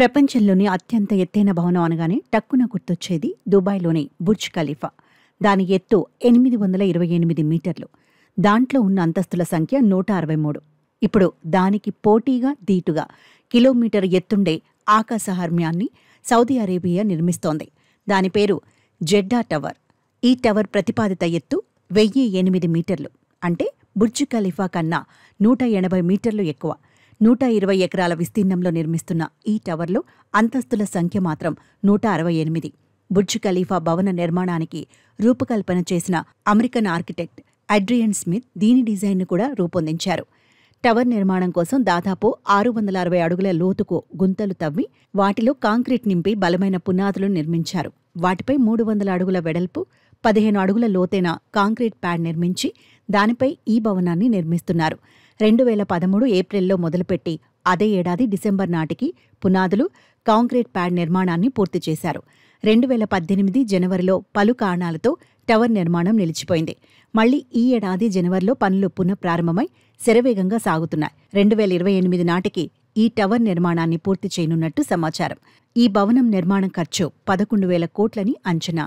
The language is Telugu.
ప్రపంచంలోని అత్యంత ఎత్తైన భవనం అనగానే టక్కున గుర్తొచ్చేది దుబాయ్లోని బుర్జ్ ఖలీఫా. దాని ఎత్తు 828 మీటర్లు. దాంట్లో ఉన్న అంతస్తుల సంఖ్య 163. ఇప్పుడు దానికి పోటీగా దీటుగా కిలోమీటర్ ఎత్తుండే ఆకాశహర్మ్యాన్ని సౌదీ అరేబియా నిర్మిస్తోంది. దాని పేరు జెడ్డా టవర్. ఈ టవర్ ప్రతిపాదిత ఎత్తు 1008 మీటర్లు. అంటే బుర్జ్ ఖలీఫా కన్నా 180 మీటర్లు ఎక్కువ. 120 ఎకరాల విస్తీర్ణంలో నిర్మిస్తున్న ఈ టవర్లో అంతస్తుల సంఖ్య మాత్రం 168. బుర్జ్ ఖలీఫా భవన నిర్మాణానికి రూపకల్పన చేసిన అమెరికన్ ఆర్కిటెక్ట్ అడ్రియన్ స్మిత్ దీని డిజైన్ను కూడా రూపొందించారు. టవర్ నిర్మాణం కోసం దాదాపు 660 అడుగుల లోతుకు గుంతలు తవ్వి వాటిలో కాంక్రీట్ నింపి బలమైన పునాదులు నిర్మించారు. వాటిపై 300 అడుగుల వెడల్పు, 15 అడుగుల లోతైన కాంక్రీట్ ప్యాడ్ నిర్మించి దానిపై ఈ భవనాన్ని నిర్మిస్తున్నారు. 2013 ఏప్రిల్లో మొదలుపెట్టి అదే ఏడాది డిసెంబర్ నాటికి పునాదులు, కాంక్రీట్ ప్యాడ్ నిర్మాణాన్ని పూర్తి చేశారు. 2018 జనవరిలో పలు కారణాలతో టవర్ నిర్మాణం నిలిచిపోయింది. మళ్లీ ఈ ఏడాది జనవరిలో పనులు పునఃప్రారంభమై శరవేగంగా సాగుతున్నాయి. 2028 నాటికి ఈ టవర్ నిర్మాణాన్ని పూర్తి చేయనున్నట్టు సమాచారం. ఈ భవనం నిర్మాణం ఖర్చు 11,000 కోట్లని అంచనా.